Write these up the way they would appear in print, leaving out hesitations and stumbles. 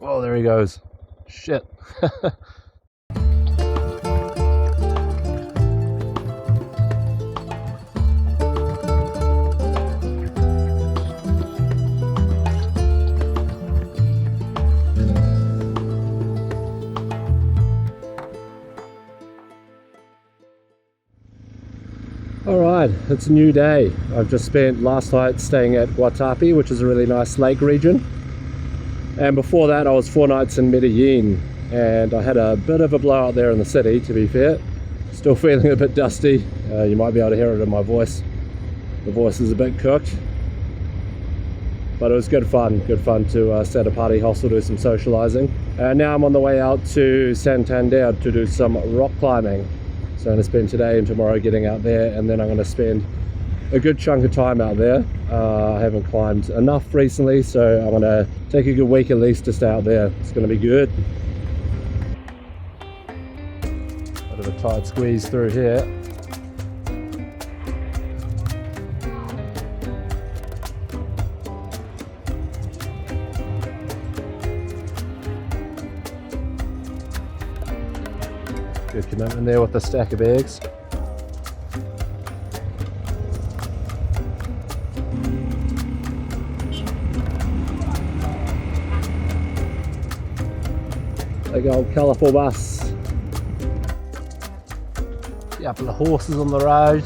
Oh, there he goes. Shit. Alright, it's a new day. I've just spent last night staying at Guatapi, which is a really nice lake region. And before that I was 4 nights in Medellin, and I had a bit of a blowout there in the city, to be fair. Still feeling a bit dusty. You might be able to hear it in my voice. The voice is a bit cooked. But it was good fun to stay at a party hostel, do some socializing. And now I'm on the way out to Santander to do some rock climbing. So I'm going to spend today and tomorrow getting out there, and then I'm going to spend a good chunk of time out there. I haven't climbed enough recently, so I'm going to take a good week at least to stay out there. It's going to be good. Bit of a tight squeeze through here. Good commitment there with the stack of eggs. Big old colourful bus. Couple of horses on the road.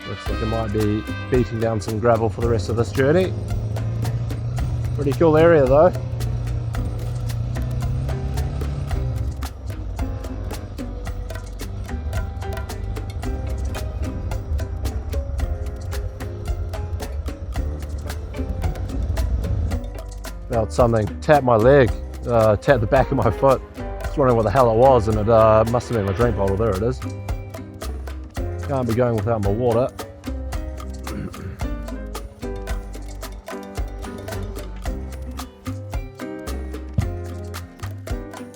Looks like I might be beating down some gravel for the rest of this journey. Pretty cool area though. Felt something tap my leg, tap the back of my foot. I was wondering what the hell it was, and it must have been my drink bottle. There it is. Can't be going without my water.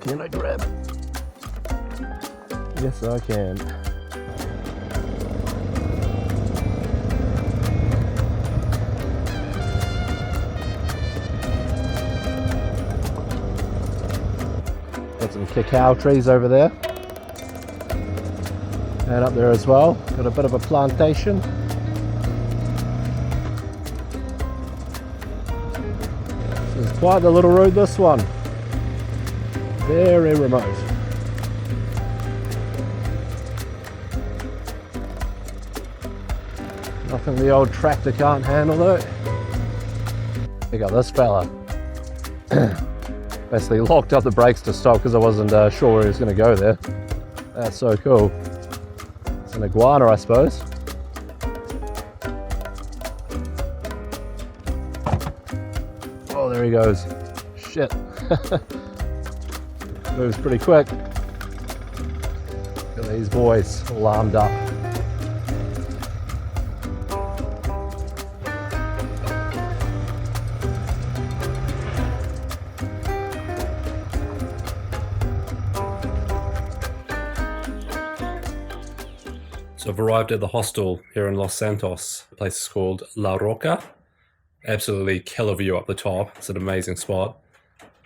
Can I grab it? Yes, I can. Got some cacao trees over there, and up there as well. Got a bit of a plantation. This is quite the little road, this one. Very remote. Nothing the old tractor can't handle though. Pick up this fella. Basically locked up the brakes to stop because I wasn't sure where he was going to go there. That's so cool. It's an iguana, I suppose. Oh, there he goes. Shit. Moves pretty quick. Look at these boys all armed up. So I've arrived at the hostel here in Los Santos. The place is called La Rocka. Absolutely killer view up the top. It's an amazing spot.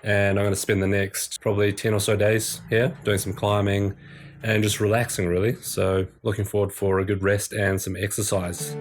And I'm going to spend the next probably 10 or so days here doing some climbing and just relaxing really. So looking forward for a good rest and some exercise.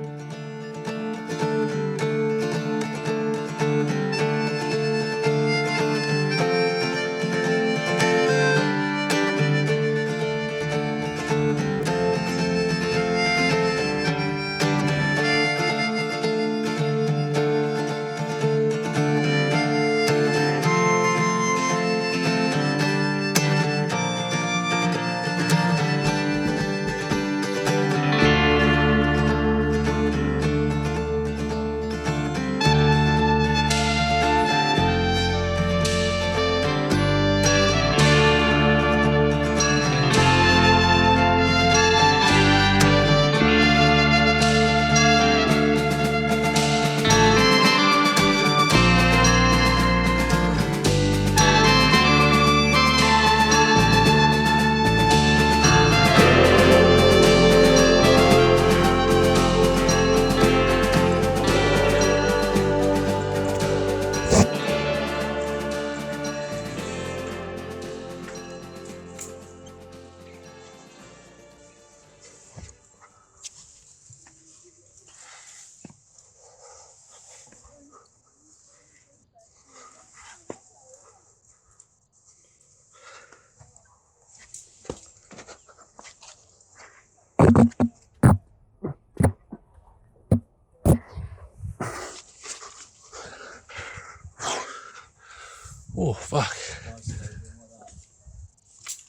Oh, fuck.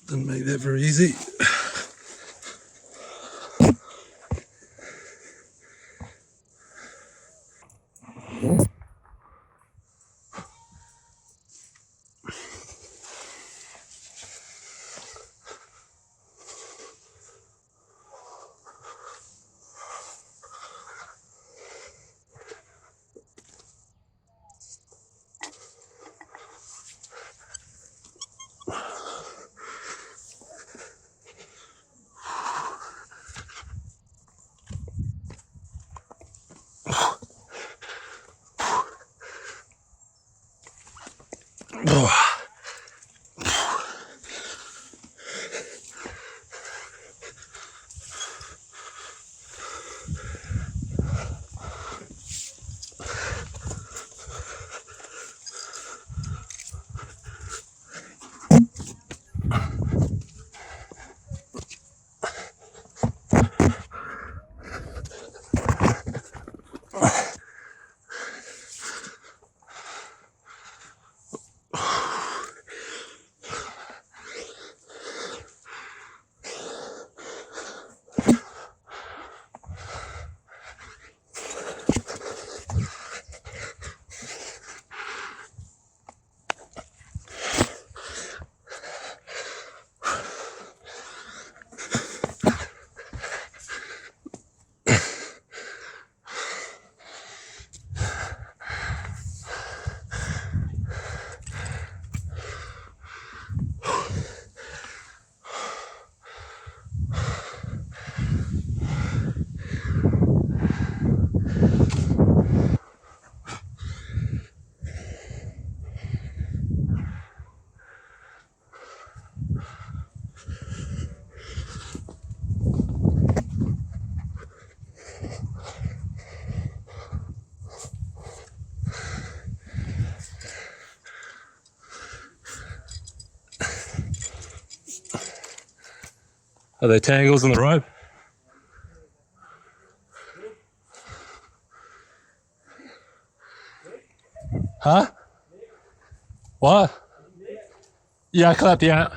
Didn't make that very easy. Oh. Are there tangles in the rope? Huh? What? Yeah, clap, yeah.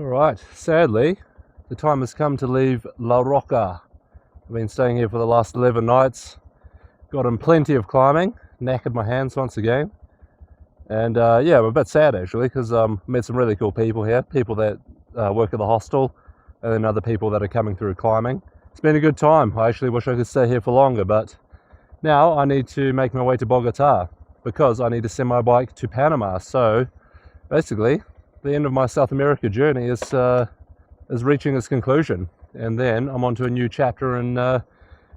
Alright, sadly, the time has come to leave La Rocka. I've been staying here for the last 11 nights. Got in plenty of climbing, knackered my hands once again. And yeah, I'm a bit sad actually, because met some really cool people here. People that work at the hostel, and then other people that are coming through climbing. It's been a good time. I actually wish I could stay here for longer, but now I need to make my way to Bogota, because I need to send my bike to Panama. So basically, the end of my South America journey is reaching its conclusion, and then I'm on to a new chapter in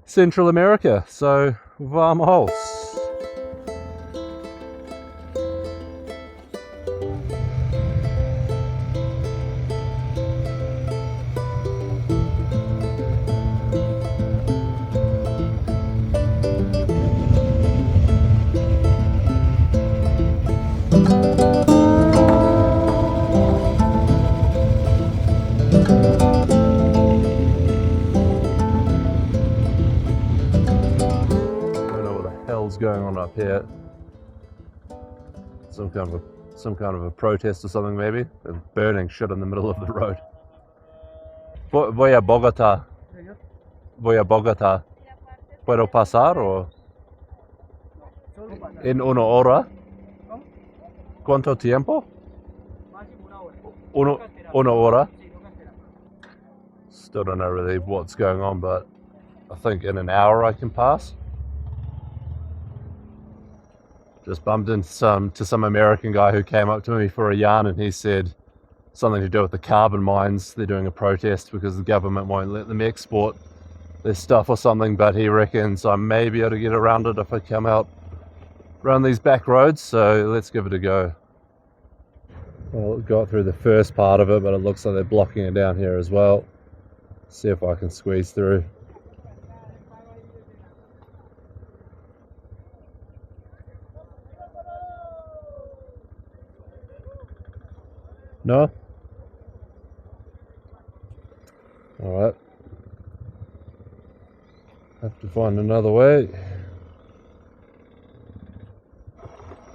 Central America. So vamos. Going on up here, some kind of a protest or something, maybe. They're burning shit in the middle of the road. Voy a Bogotá. ¿Puedo pasar o en una hora? ¿Cuánto tiempo? Una hora. Still don't know really what's going on, but I think in an hour I can pass. Just bumped into some American guy who came up to me for a yarn, and he said something to do with the carbon mines. They're doing a protest because the government won't let them export their stuff or something, but he reckons I may be able to get around it if I come out around these back roads, so let's give it a go. Well, got through the first part of it, but it looks like they're blocking it down here as well. See if I can squeeze through. No? Alright. Have to find another way.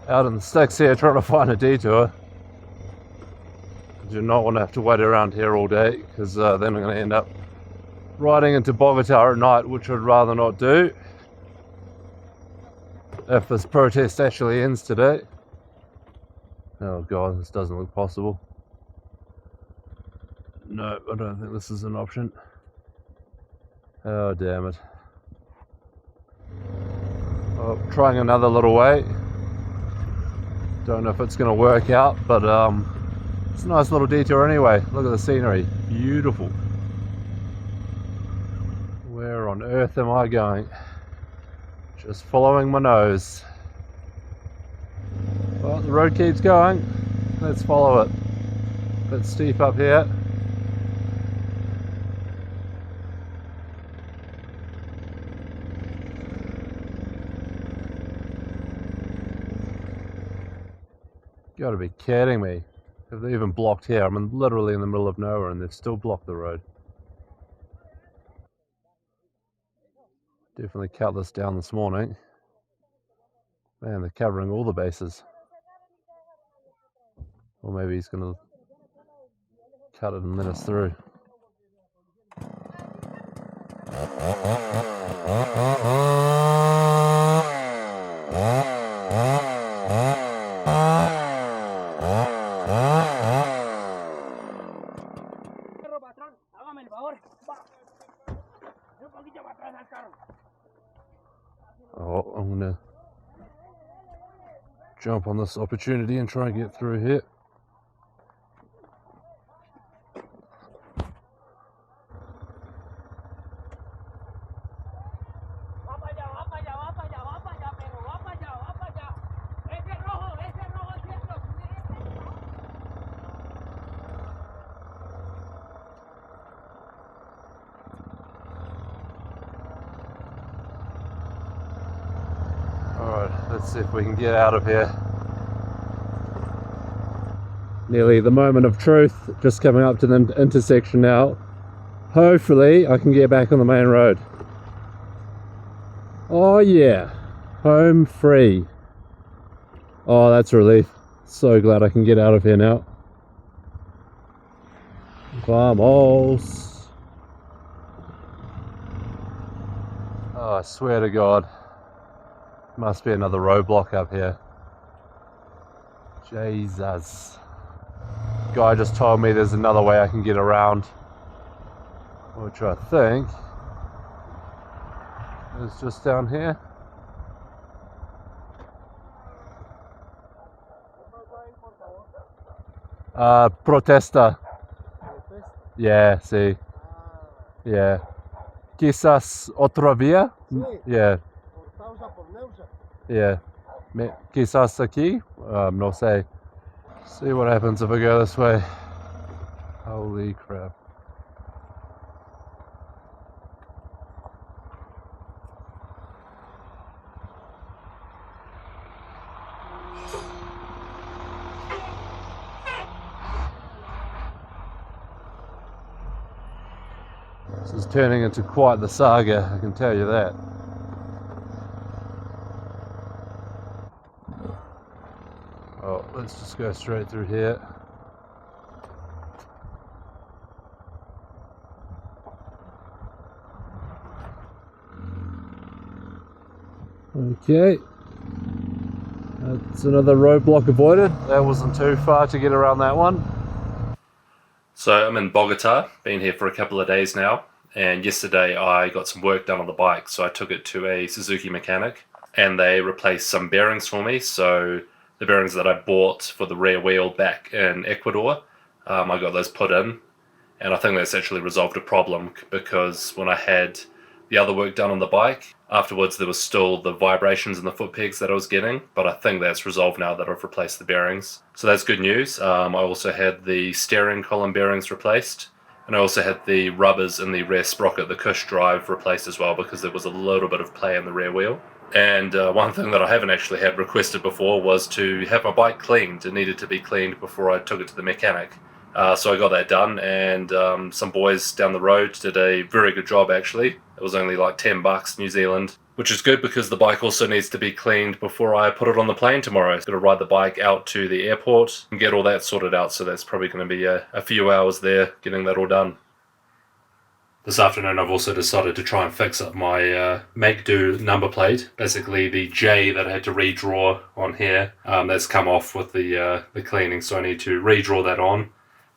Out in the sticks here trying to find a detour. I do not want to have to wait around here all day, because then I'm going to end up riding into Bogota at night, which I'd rather not do. If this protest actually ends today. Oh god, this doesn't look possible. No, I don't think this is an option. Oh, damn it. Oh, trying another little way. Don't know if it's going to work out, but it's a nice little detour anyway. Look at the scenery. Beautiful. Where on earth am I going? Just following my nose. Well, the road keeps going. Let's follow it. A bit steep up here. Gotta be kidding me. Have they even blocked here? I'm literally in the middle of nowhere and they've still blocked the road. Definitely cut this down this morning. Man, they're covering all the bases. Or maybe he's gonna cut it and let us through. Oh, I'm gonna jump on this opportunity and try and get through here. Let's see if we can get out of here. Nearly the moment of truth, just coming up to the intersection now. Hopefully I can get back on the main road. Oh yeah, home free. Oh, that's a relief. So glad I can get out of here now. Vamos. Oh, I swear to God. Must be another roadblock up here. Jesus. Guy just told me there's another way I can get around, which I think is just down here. Protesta. Yeah, sí. Yeah. Quizás otra vía. Yeah. Yeah. Quizás aquí. No sé. See what happens if I go this way. Holy crap. This is turning into quite the saga, I can tell you that. Oh, let's just go straight through here. Okay. That's another roadblock avoided. That wasn't too far to get around that one. So I'm in Bogota, been here for a couple of days now, and yesterday I got some work done on the bike, so I took it to a Suzuki mechanic and they replaced some bearings for me. So the bearings that I bought for the rear wheel back in Ecuador, I got those put in, and I think that's actually resolved a problem, because when I had the other work done on the bike, afterwards there was still the vibrations in the foot pegs that I was getting, but I think that's resolved now that I've replaced the bearings. So that's good news. I also had the steering column bearings replaced, and I also had the rubbers in the rear sprocket, the cush drive, replaced as well, because there was a little bit of play in the rear wheel. And one thing that I haven't actually had requested before was to have my bike cleaned. It needed to be cleaned before I took it to the mechanic. So I got that done, and some boys down the road did a very good job actually. It was only like $10 New Zealand, which is good because the bike also needs to be cleaned before I put it on the plane tomorrow. I'm going to ride the bike out to the airport and get all that sorted out, so that's probably going to be a few hours there getting that all done. This afternoon I've also decided to try and fix up my make-do number plate. Basically the J that I had to redraw on here, that's come off with the cleaning, so I need to redraw that on.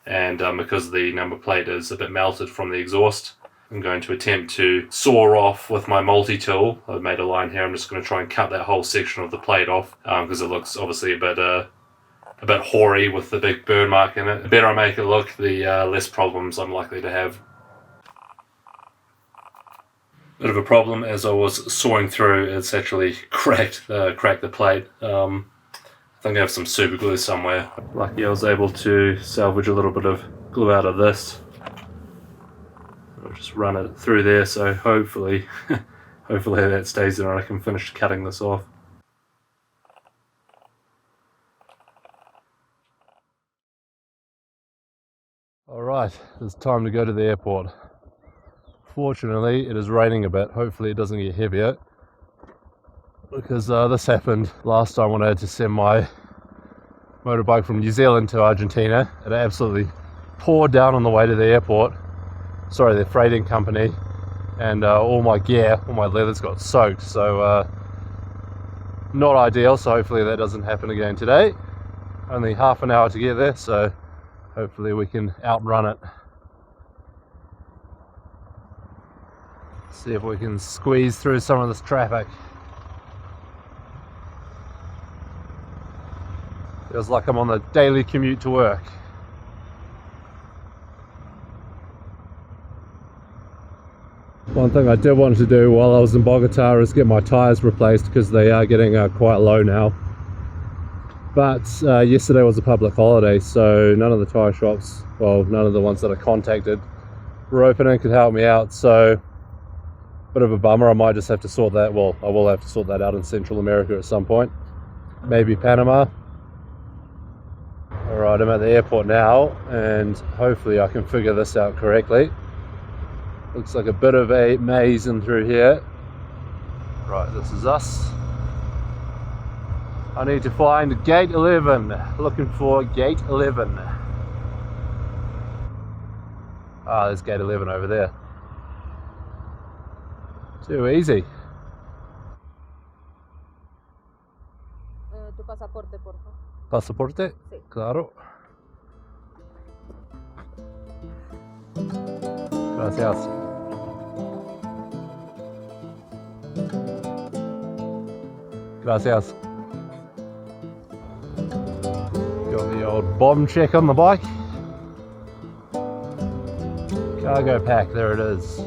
And because the number plate is a bit melted from the exhaust, I'm going to attempt to saw off with my multi-tool. I've made a line here. I'm just going to try and cut that whole section of the plate off, because it looks obviously a bit hoary with the big burn mark in it. The better I make it look, the less problems I'm likely to have. Bit of a problem, as I was sawing through, it's actually cracked the plate. I think I have some super glue somewhere. Lucky I was able to salvage a little bit of glue out of this. I'll just run it through there, so hopefully that stays there and I can finish cutting this off. Alright, it's time to go to the airport. Fortunately, it is raining a bit. Hopefully it doesn't get heavier, because this happened last time when I had to send my motorbike from New Zealand to Argentina. It absolutely poured down on the way to the airport. Sorry, the freighting company, and all my gear, all my leathers got soaked, so not ideal. So hopefully that doesn't happen again today. Only half an hour to get there, so hopefully we can outrun it. See if we can squeeze through some of this traffic. Feels like I'm on the daily commute to work. One thing I did want to do while I was in Bogota is get my tyres replaced, because they are getting quite low now. But yesterday was a public holiday, so none of the tyre shops, well, none of the ones that I contacted were open and could help me out. So bit of a bummer. I might just have to sort that, well, I will have to sort that out in Central America at some point, maybe Panama. Alright, I'm at the airport now, and hopefully I can figure this out correctly. Looks like a bit of a maze in through here. Right, this is us. I need to find gate 11. Looking for gate 11. Ah, there's gate 11 over there. Too easy. Tu pasaporte, por favor. Pasaporte? Sí. Claro. Gracias. Gracias. Got the old bomb check on the bike. Cargo pack, there it is.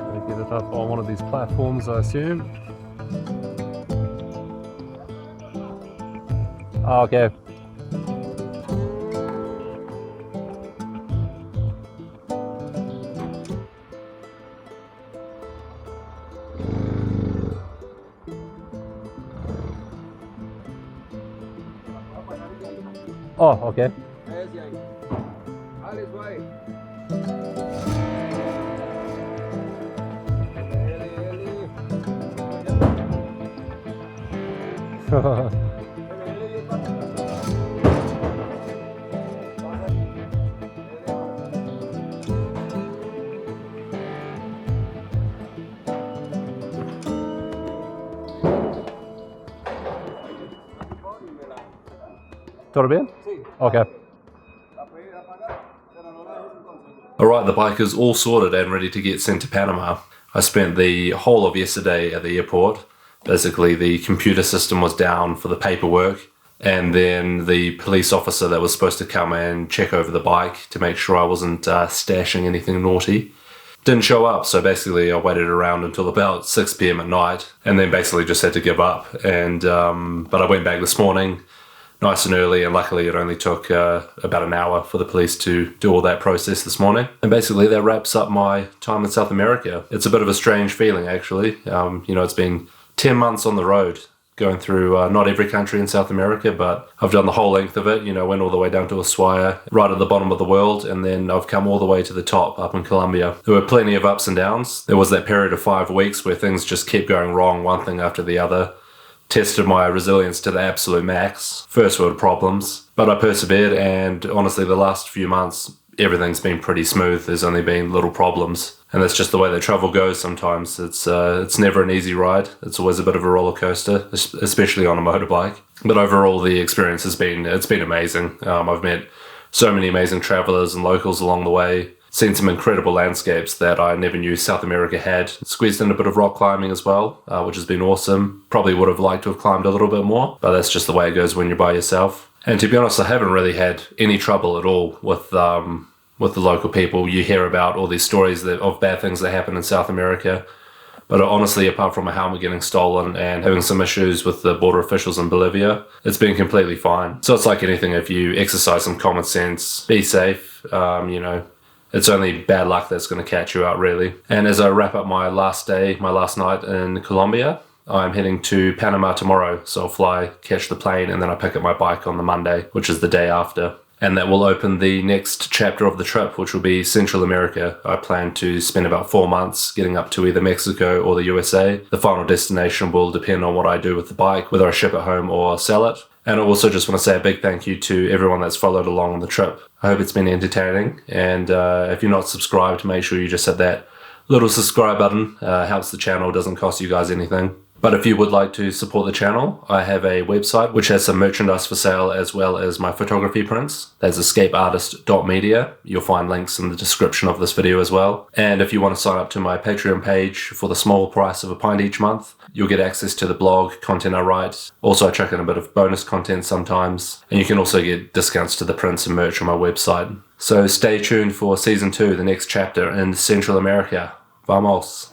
Gonna get it up on one of these platforms, I assume. Oh, okay. Oh, okay. ¿Todo bien? Okay. Alright, the bike is all sorted and ready to get sent to Panama. I spent the whole of yesterday at the airport. Basically, the computer system was down for the paperwork, and then the police officer that was supposed to come and check over the bike to make sure I wasn't stashing anything naughty didn't show up. So basically I waited around until about 6 p.m. at night, and then basically just had to give up. And but I went back this morning nice and early, and luckily it only took about an hour for the police to do all that process this morning. And basically that wraps up my time in South America. It's a bit of a strange feeling, actually. You know, it's been 10 months on the road, going through not every country in South America, but I've done the whole length of it. You know, went all the way down to Ushuaia, right at the bottom of the world, and then I've come all the way to the top up in Colombia. There were plenty of ups and downs. There was that period of 5 weeks where things just kept going wrong, one thing after the other. Tested my resilience to the absolute max. First world problems, but I persevered, and honestly the last few months everything's been pretty smooth. There's only been little problems, and that's just the way that travel goes sometimes. It's never an easy ride. It's always a bit of a roller coaster, especially on a motorbike. But overall the experience has been amazing. I've met so many amazing travelers and locals along the way. Seen some incredible landscapes that I never knew South America had. Squeezed in a bit of rock climbing as well, which has been awesome. Probably would have liked to have climbed a little bit more, but that's just the way it goes when you're by yourself. And to be honest, I haven't really had any trouble at all with the local people. You hear about all these stories of bad things that happen in South America, but honestly, apart from a helmet getting stolen and having some issues with the border officials in Bolivia, it's been completely fine. So it's like anything, if you exercise some common sense, be safe, you know, it's only bad luck that's going to catch you out, really. And as I wrap up my last night in Colombia, I'm heading to Panama tomorrow. So I'll fly, catch the plane, and then I pick up my bike on the Monday, which is the day after. And that will open the next chapter of the trip, which will be Central America. I plan to spend about 4 months getting up to either Mexico or the USA. The final destination will depend on what I do with the bike, whether I ship it home or sell it. And I also just want to say a big thank you to everyone that's followed along on the trip. I hope it's been entertaining, and if you're not subscribed, make sure you just hit that little subscribe button. Helps the channel, doesn't cost you guys anything. But if you would like to support the channel, I have a website which has some merchandise for sale as well as my photography prints. That's escapeartist.media. You'll find links in the description of this video as well. And if you want to sign up to my Patreon page for the small price of a pint each month, you'll get access to the blog, content I write. Also, I chuck in a bit of bonus content sometimes. And you can also get discounts to the prints and merch on my website. So stay tuned for Season 2, the next chapter in Central America. Vamos!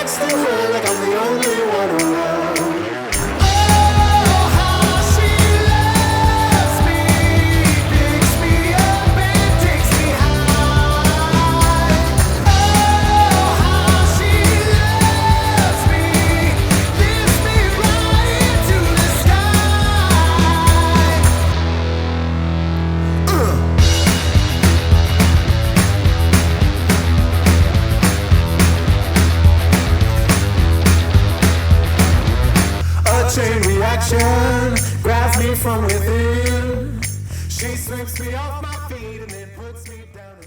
Sky. chain reaction grabs me from within. She sweeps me off my feet and then puts me down.